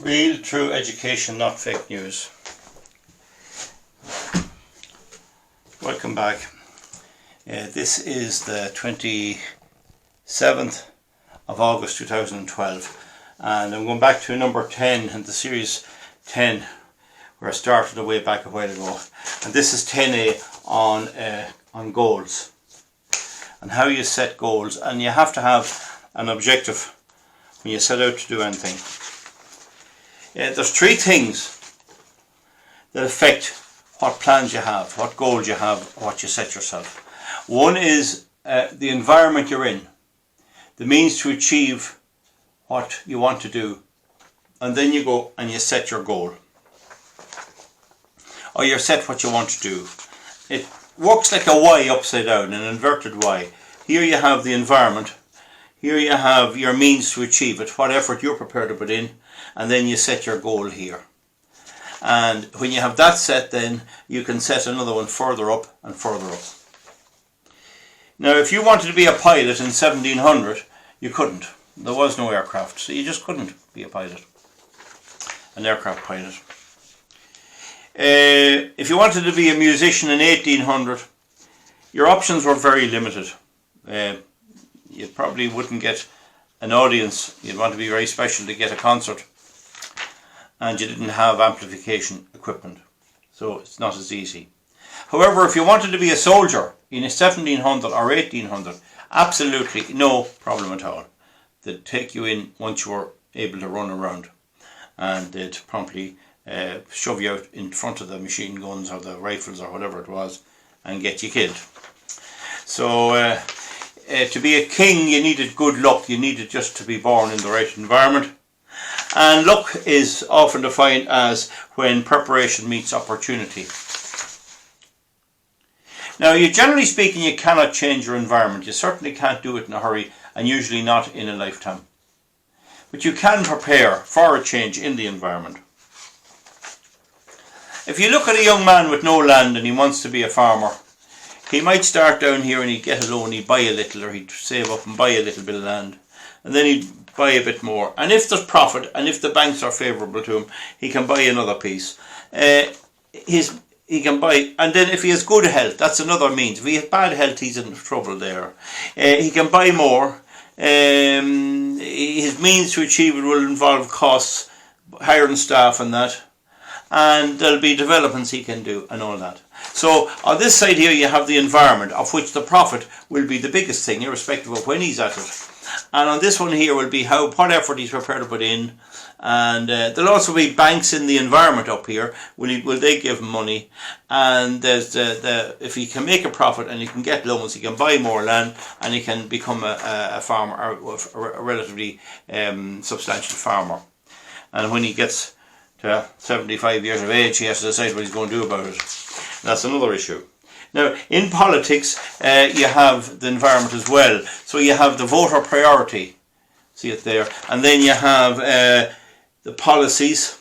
Real, true education, not fake news. Welcome back. This is the 27th of August 2012, and I'm going back to number 10 in the series 10, where I started way back a while ago. And this is 10A on goals and how you set goals. And you have to have an objective when you set out to do anything. There's three things that affect what plans you have, what goals you have, what you set yourself. One is the environment you're in, the means to achieve what you want to do, and then you go and you set your goal, or you set what you want to do. It works like a Y upside down, an inverted Y. Here you have the environment, here you have your means to achieve it, what effort you're prepared to put in, and then you set your goal here. And when you have that set, then you can set another one further up and further up. Now, if you wanted to be a pilot in 1700, you couldn't. There was no aircraft, so you just couldn't be a pilot, an aircraft pilot. If you wanted to be a musician in 1800, your options were very limited. You probably wouldn't get an audience. You'd want to be very special to get a concert, and you didn't have amplification equipment, so it's not as easy. However, if you wanted to be a soldier in 1700 or 1800, absolutely no problem at all. They'd take you in once you were able to run around, and they'd promptly shove you out in front of the machine guns or the rifles or whatever it was and get you killed. So to be a king, you needed good luck. You needed just to be born in the right environment. And luck is often defined as when preparation meets opportunity. Now, generally speaking, you cannot change your environment. You certainly can't do it in a hurry, and usually not in a lifetime. But you can prepare for a change in the environment. If you look at a young man with no land and he wants to be a farmer, he might start down here and he'd get a loan, he'd buy a little, or he'd save up and buy a little bit of land, and then he'd buy a bit more, and if there's profit and if the banks are favourable to him, he can buy another piece. He can buy, and then if he has good health, that's another means. If he has bad health, he's in trouble there. He can buy more. His means to achieve it will involve costs, hiring staff and that, and there'll be developments he can do and all that. So on this side here you have the environment, of which the profit will be the biggest thing, irrespective of when he's at it. And on this one here will be what effort he's prepared to put in. And there'll also be banks in the environment up here. Will they give him money? And there's if he can make a profit and he can get loans, he can buy more land and he can become a farmer, or a relatively substantial farmer. And when he gets to 75 years of age, he has to decide what he's going to do about it. That's another issue. Now, in politics, you have the environment as well. So you have the voter priority, see it there, and then you have the policies.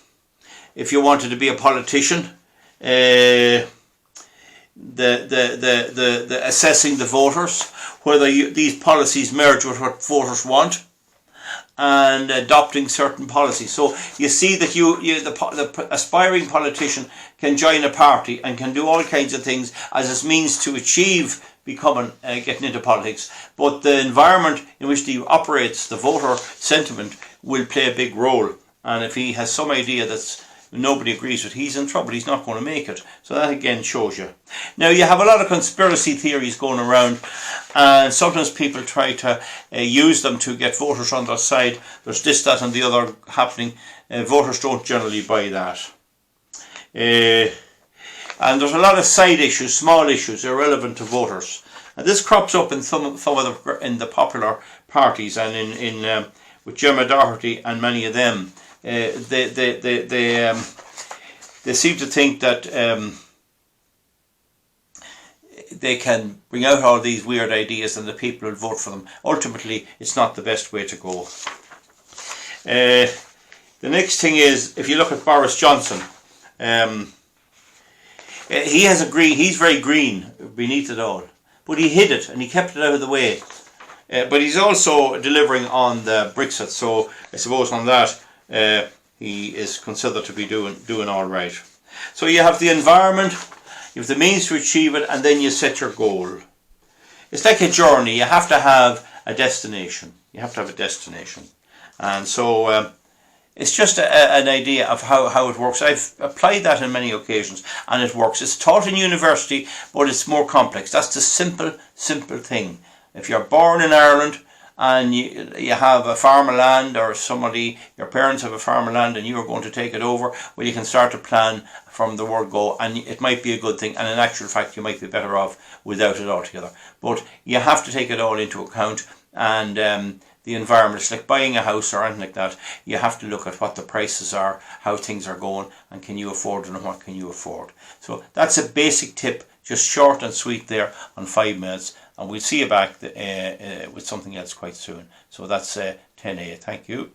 If you wanted to be a politician, the assessing the voters, whether these policies merge with what voters want, and adopting certain policies. So you see that the aspiring politician can join a party and can do all kinds of things as his means to achieve getting into politics. But the environment in which he operates, the voter sentiment, will play a big role. And if he has some idea that nobody agrees with, he's in trouble. He's not going to make it. So that again shows you. Now you have a lot of conspiracy theories going around, and sometimes people try to use them to get voters on their side. There's this, that and the other happening. Voters don't generally buy that. And there's a lot of side issues, small issues, irrelevant to voters. And this crops up in some of the popular parties, and in with Gemma Doherty and many of them. They seem to think that they can bring out all these weird ideas and the people will vote for them. Ultimately, it's not the best way to go. The next thing is, if you look at Boris Johnson, he's very green beneath it all, but he hid it and he kept it out of the way. But he's also delivering on the Brexit, so I suppose on that he is considered to be doing all right. So you have the environment, you have the means to achieve it, and then you set your goal. It's like a journey. You have to have a destination. You have to have a destination. And so it's just an idea of how it works. I've applied that on many occasions, and it works. It's taught in university, but it's more complex. That's the simple thing. If you're born in Ireland and you have a farm of land, or your parents have a farm of land and you are going to take it over, well, you can start to plan from the word go, and it might be a good thing, and in actual fact you might be better off without it altogether. But you have to take it all into account, and the environment. It's like buying a house or anything like that. You have to look at what the prices are, how things are going, and can you afford it, and what can you afford. So that's a basic tip, just short and sweet there on 5 minutes, and we'll see you back with something else quite soon. So that's 10A. Thank you.